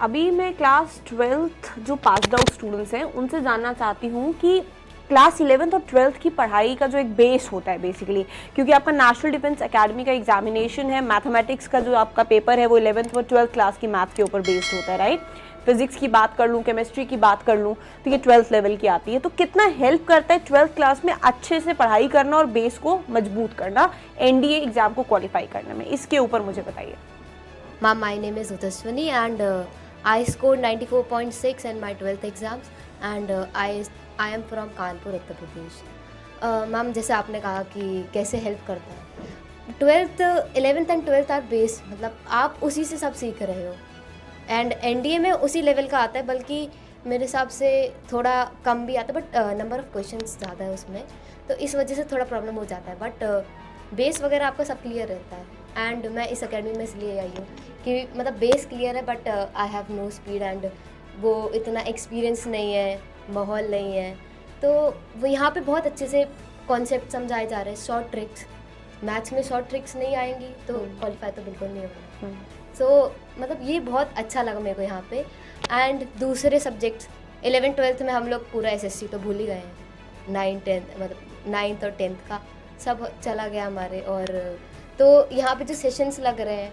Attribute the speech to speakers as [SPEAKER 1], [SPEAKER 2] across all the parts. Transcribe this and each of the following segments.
[SPEAKER 1] अभी मैं class 12th जो पास्ड आउट स्टूडेंट्स हैं उनसे जानना चाहती हूँ कि क्लास 11th और 12th की पढ़ाई का जो एक बेस होता है बेसिकली, क्योंकि आपका नेशनल डिफेंस एकेडमी का एग्जामिनेशन है, मैथमेटिक्स का जो आपका पेपर है वो 11th और 12th क्लास की मैथ के ऊपर बेस्ड होता है, राइट। फिजिक्स की बात कर लूँ, केमिस्ट्री की बात कर लूँ तो ये 12th लेवल की आती है। तो कितना हेल्प करता है 12th क्लास में अच्छे से पढ़ाई करना और बेस को मजबूत करना एनडीए एग्जाम को क्वालिफाई करने में, इसके ऊपर मुझे बताइए।
[SPEAKER 2] Ma'am, my name is Utaswani and I scored 94.6 in my 12th exams and I am from Kanpur, Uttar Pradesh. Ma'am, जैसे आपने कहा कि कैसे हेल्प करता है 12th 11th and 12th are base, मतलब आप उसी से सब सीख रहे हो एंड एनडीए में उसी लेवल का आता है, बल्कि मेरे हिसाब से थोड़ा कम भी आता है, बट नंबर ऑफ़ क्वेश्चंस ज़्यादा है उसमें, तो इस वजह से थोड़ा प्रॉब्लम हो जाता है। बट बेस वगैरह आपका सब क्लियर रहता है एंड मैं इस अकेडमी में इसलिए आई हूँ कि मतलब बेस क्लियर है but I have no speed and वो इतना एक्सपीरियंस नहीं है, माहौल नहीं है, तो वो यहाँ पे बहुत अच्छे से कॉन्सेप्ट समझाए जा रहे हैं। शॉर्ट ट्रिक्स, मैथ्स में शॉर्ट ट्रिक्स नहीं आएंगी तो क्वालिफाई तो बिल्कुल नहीं होगा। सो मतलब ये बहुत अच्छा लगा मेरे को यहाँ पे। एंड दूसरे सब्जेक्ट्स 11th 12th में हम लोग पूरा एसएससी तो भूल ही गए हैं, 9th 10th मतलब 9th और 10th का सब चला गया हमारे। और तो यहाँ पे जो सेशंस लग रहे हैं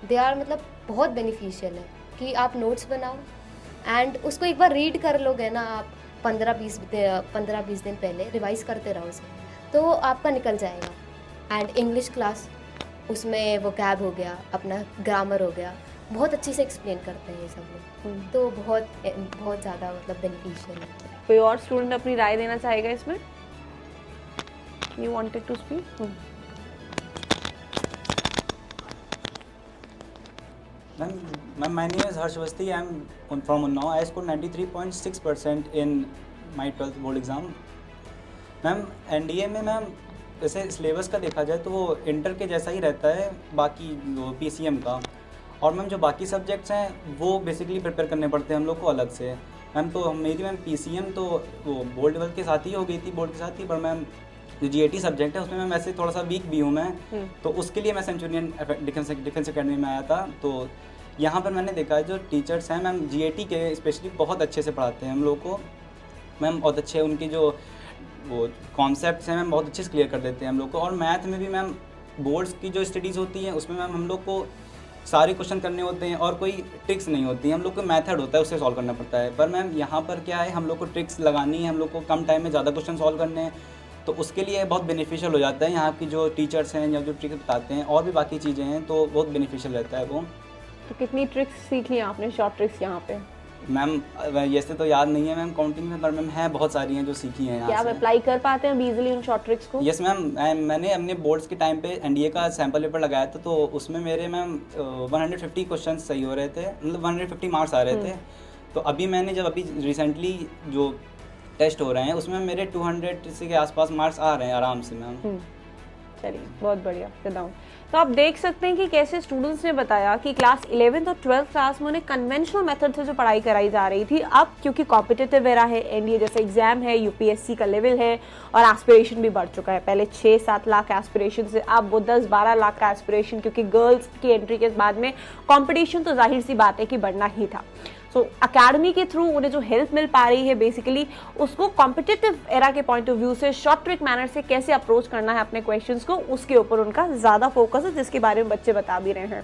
[SPEAKER 2] दे आर मतलब बहुत बेनिफिशियल है कि आप नोट्स बनाओ एंड उसको एक बार रीड कर लोगे ना आप 15-20 दिन पहले रिवाइज़ करते रहो उसे, तो आपका निकल जाएगा। एंड इंग्लिश क्लास, उसमें वो कैब हो गया, अपना ग्रामर हो गया, बहुत अच्छे से एक्सप्लेन करते हैं ये सब लोग, तो बहुत ज़्यादा मतलब बेनिफिशियल है।
[SPEAKER 1] कोई और स्टूडेंट अपनी राय देना चाहेगा इसमें? You wanted to speak?
[SPEAKER 3] Ma'am, my name is Harsh Awasthi. I am from Unnao. I scored 93.6% in my 12th board exam. Ma'am NDA में मैम जैसे सिलेबस का देखा जाए तो वो इंटर के जैसा ही रहता है बाकी वो पीसीएम का, और मैम जो बाकी सब्जेक्ट्स हैं वो बेसिकली प्रिपेयर करने पड़ते हैं हम लोग को अलग से। मैम तो मेरी मैम पीसीएम तो वो बोर्ड लेवल के साथ ही हो गई थी, बोर्ड के साथ ही, पर मैम जो जीएटी सब्जेक्ट है उसमें मैं वैसे थोड़ा सा वीक भी हूँ मैं, तो उसके लिए मैं सेंचुरियन डिफेंस एकेडमी में आया था। तो यहाँ पर मैंने देखा है जो टीचर्स हैं मैम जीएटी के स्पेशली बहुत अच्छे से पढ़ाते हैं हम लोग को मैम, बहुत अच्छे उनकी जो वो कॉन्सेप्ट्स हैं मैम बहुत अच्छे से क्लियर कर देते हैं हम लोग को। और मैथ में भी मैम बोर्ड्स की जो स्टडीज़ होती हैं उसमें मैम हम लोग को सारे क्वेश्चन करने होते हैं और कोई ट्रिक्स नहीं होती है, हम लोग को मेथड होता है उससे सॉल्व करना पड़ता है। पर मैम यहाँ पर क्या है, हम लोग को ट्रिक्स लगानी है, हम लोग को कम टाइम में ज़्यादा क्वेश्चन सॉल्व करने हैं, तो उसके लिए बहुत बेनिफिशियल हो जाता है। यहाँ की जो टीचर्स हैं या जो ट्रिक्स बताते हैं और भी बाकी चीज़ें हैं तो बहुत बेनिफिशियल रहता है वो।
[SPEAKER 1] तो कितनी ट्रिक्स सीख ली आपने, शॉर्ट ट्रिक्स यहाँ पे?
[SPEAKER 3] मैम वैसे तो याद नहीं है मैम काउंटिंग में, पर मैम है बहुत सारी हैं जो सीखी हैं यहाँ से।
[SPEAKER 1] क्या आप अप्लाई कर पाते हैं इजीली उन शॉर्ट ट्रिक्स को?
[SPEAKER 3] यस मैम, मैंने अपने बोर्ड्स के टाइम पे एनडीए का सैम्पल पेपर लगाया था, तो उसमें मेरे मैम 150 क्वेश्चन सही हो रहे थे, मतलब 150 मार्क्स आ रहे थे। तो अभी मैंने जब अभी रिसेंटली जो टेस्ट हो रहे हैं उसमें मेरे 200 से के आसपास मार्क्स आ रहे हैं आराम से मैम।
[SPEAKER 1] चलिए बहुत बढ़िया, बताऊँ। तो आप देख सकते हैं कि कैसे स्टूडेंट्स ने बताया कि क्लास 11th और 12th क्लास में उन्हें कन्वेंशनल मेथड से जो पढ़ाई कराई जा रही थी, अब क्योंकि कॉम्पिटिटिव एरा है, एनडीए जैसे एग्जाम है, यूपीएससी का लेवल है और एस्पिरेशन भी बढ़ चुका है। पहले 6-7 लाख एस्पिरेशन से अब वो 10-12 लाख का एस्पिरेशन, क्योंकि गर्ल्स की एंट्री के बाद में कॉम्पिटिशन तो जाहिर सी बात है कि बढ़ना ही था। सो अकेडमी के थ्रू उन्हें जो हेल्प मिल पा रही है बेसिकली उसको कॉम्पिटिटिव एरा के पॉइंट ऑफ व्यू से शॉर्ट ट्रिक मैनर से कैसे अप्रोच करना है अपने क्वेश्चंस को, उसके ऊपर उनका ज़्यादा फोकस है, जिसके बारे में बच्चे बता भी रहे हैं।